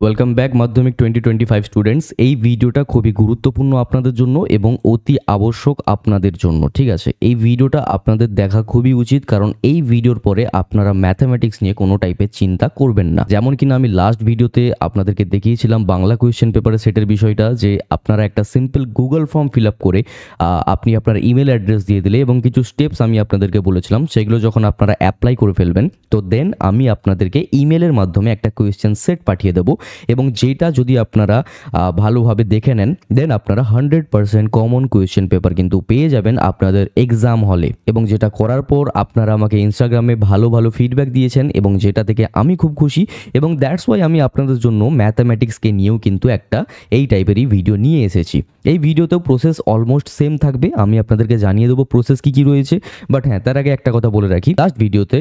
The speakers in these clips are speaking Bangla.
ওয়েলকাম ব্যাক মাধ্যমিক 2025 স্টুডেন্টস। এই ভিডিওটা খুবই গুরুত্বপূর্ণ আপনাদের জন্য এবং অতি আবশ্যক আপনাদের জন্য। ঠিক আছে, এই ভিডিওটা আপনাদের দেখা খুবই উচিত, কারণ এই ভিডিওর পরে আপনারা ম্যাথামেটিক্স নিয়ে কোনো টাইপের চিন্তা করবেন না। যেমন কিনা আমি লাস্ট ভিডিওতে আপনাদেরকে দেখিয়েছিলাম বাংলা কোয়েশ্চেন পেপারের সেটের বিষয়টা, যে আপনারা একটা simple Google form fill up করে আপনি আপনার ইমেল অ্যাড্রেস দিয়ে দিলে এবং কিছু স্টেপস আমি আপনাদেরকে বলেছিলাম, সেগুলো যখন আপনারা অ্যাপ্লাই করে ফেলবেন, তো দেন আমি আপনাদেরকে ইমেলের মাধ্যমে একটা কোয়েশ্চেন সেট পাঠিয়ে দেবো, এবং যেটা যদি আপনারা ভালোভাবে দেখে নেন, দেন আপনারা 100% কমন কোয়েশ্চেন পেপার কিন্তু পেয়ে যাবেন আপনাদের এক্সাম হলে। এবং যেটা করার পর আপনারা আমাকে ইনস্টাগ্রামে ভালো ভালো ফিডব্যাক দিয়েছেন, এবং যেটা থেকে আমি খুব খুশি, এবং দ্যাটস ওয়াই আমি আপনাদের জন্য ম্যাথামেটিক্সকে নিয়েও কিন্তু একটা এই টাইপেরই ভিডিও নিয়ে এসেছি। এই ভিডিওতেও প্রসেস অলমোস্ট সেম থাকবে, আমি আপনাদেরকে জানিয়ে দেবো প্রসেস কী কী রয়েছে। বাট হ্যাঁ, তার আগে একটা কথা বলে রাখি, লাস্ট ভিডিওতে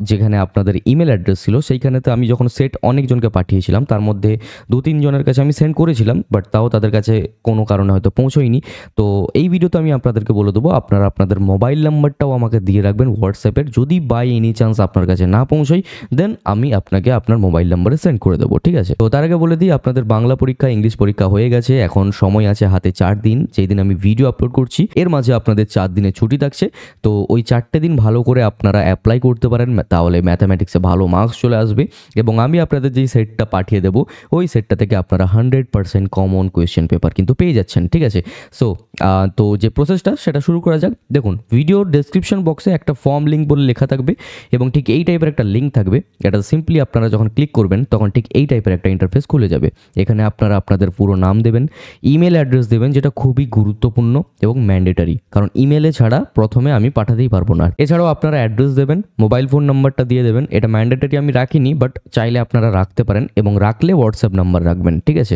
যেখানে আপনাদের ইমেল অ্যাড্রেস ছিল, সেইখানেতে আমি যখন সেট অনেকজনকে পাঠিয়েছিলাম, তার মধ্যে 2-3 জনের কাছে আমি সেন্ড করেছিলাম, বাট তাও তাদের কাছে কোনো কারণে হয়তো পৌঁছয়নি। তো এই ভিডিওতে আমি আপনাদেরকে বলে দেবো, আপনারা আপনাদের মোবাইল নাম্বারটাও আমাকে দিয়ে রাখবেন হোয়াটসঅ্যাপের। যদি বাই এনি চান্স আপনার কাছে না পৌঁছায়, দেন আমি আপনাকে আপনার মোবাইল নাম্বারে সেন্ড করে দেবো। ঠিক আছে, তো তার আগে বলে দিই, আপনাদের বাংলা পরীক্ষা, ইংলিশ পরীক্ষা হয়ে গেছে, এখন সময় আছে হাতে 4 দিন। যেই দিন আমি ভিডিও আপলোড করছি, এর মাঝে আপনাদের 4 দিনের ছুটি থাকছে। তো ওই 4টে দিন ভালো করে আপনারা অ্যাপ্লাই করতে পারেন, তাহলে ম্যাথামেটিক্সে ভালো মার্কস চলে আসবে। এবং আমি আপনাদের যেই সেটটা পাঠিয়ে দেবো, ওই সেটটা থেকে আপনারা 100% কমন কোয়েশ্চেন পেপার কিন্তু পেয়ে যাচ্ছেন। ঠিক আছে, তো যে প্রসেসটা সেটা শুরু করা যাক। দেখুন, ভিডিওর ডেসক্রিপশন বক্সে একটা ফর্ম লিঙ্ক বলে লেখা থাকবে, এবং ঠিক এই টাইপের একটা লিঙ্ক থাকবে। এটা সিম্পলি আপনারা যখন ক্লিক করবেন, তখন ঠিক এই টাইপের একটা ইন্টারফেস খুলে যাবে। এখানে আপনারা আপনাদের পুরো নাম দেবেন, ইমেল অ্যাড্রেস দেবেন, যেটা খুবই গুরুত্বপূর্ণ এবং ম্যান্ডেটারি, কারণ ইমেলে ছাড়া প্রথমে আমি পাঠাতেই পারবো না। এছাড়াও আপনারা অ্যাড্রেস দেবেন, মোবাইল ফোন নাম্বারটা দিয়ে দেবেন। এটা ম্যান্ডেটারি আমি রাখিনি, বাট চাইলে আপনারা রাখতে পারেন, এবং রাখলে হোয়াটসঅ্যাপ নাম্বার রাখবেন। ঠিক আছে,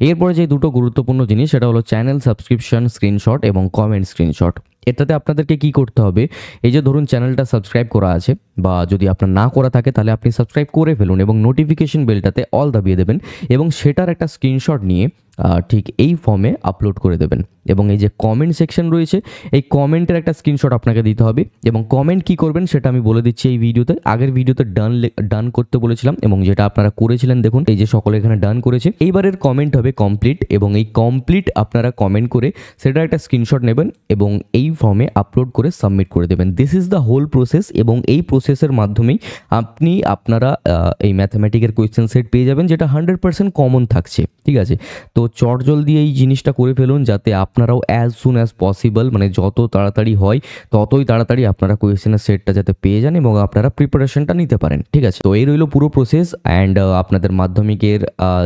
এরপরে যে দুটো গুরুত্বপূর্ণ জিনিস, সেটা হলো চ্যানেল সাবস্ক্রিপশন স্ক্রিনশট এবং কমেন্ট স্ক্রিনশট। এটাতে আপনাদেরকে কি করতে হবে, এই যে ধরুন চ্যানেলটা সাবস্ক্রাইব করা আছে, বা যদি আপনার না করা থাকে তাহলে আপনি সাবস্ক্রাইব করে ফেলুন, এবং নোটিফিকেশন বেলটাতে অল দাবিয়ে দেবেন, এবং সেটার একটা স্ক্রিনশট নিয়ে ঠিক এই ফর্মে আপলোড করে দেবেন। এবং এই যে কমেন্ট সেকশন রয়েছে, এই কমেন্টের একটা স্ক্রিনশট আপনাকে দিতে হবে। এবং কমেন্ট কি করবেন সেটা আমি বলে দিচ্ছি এই ভিডিওতে। আগের ভিডিওতে ডান করতে বলেছিলাম, এবং যেটা আপনারা করেছিলেন, দেখুন এই যে সকলে এখানে ডান করেছে। এইবারের কমেন্ট হবে কমপ্লিট, এবং এই কমপ্লিট আপনারা কমেন্ট করে সেটা একটা স্ক্রিনশট নেবেন, এবং এই ফর্মে আপলোড করে সাবমিট করে দেবেন। This is the whole process, এবং এই প্রসেসের মাধ্যমেই আপনারা এই ম্যাথামেটিক্যাল কোয়েশ্চেন সেট পেয়ে যাবেন, যেটা 100% কমন থাকছে। ঠিক আছে, তো চটজলদি এই জিনিসটা করে ফেলুন, যাতে আপনারাও অ্যাজ সুন অ্যাজ পসিবল, মানে যত তাড়াতাড়ি হয় ততই তাড়াতাড়ি আপনারা কোয়েশ্চেনের সেটটা যাতে পেয়ে যান, এবং আপনারা প্রিপারেশনটা নিতে পারেন। ঠিক আছে, তো এই রইল পুরো প্রসেস। অ্যান্ড আপনাদের মাধ্যমিকের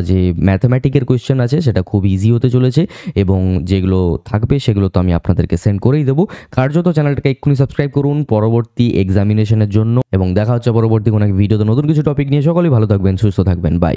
যে ম্যাথামেটিক্যাল কোয়েশ্চেন আছে, সেটা খুব ইজি হতে চলেছে, এবং যেগুলো থাকবে সেগুলো তো আমি আপনাদেরকে সেন্ড করেই দেবো। কার্যত চ্যানেলটাকে এক্ষুনি সাবস্ক্রাইব করুন পরবর্তী এক্সামিনেশনের জন্য, এবং দেখা হচ্ছে পরবর্তী কোনো এক ভিডিওতে নতুন কিছু টপিক নিয়ে। সকলেই ভালো থাকবেন, সুস্থ থাকবেন, বাই।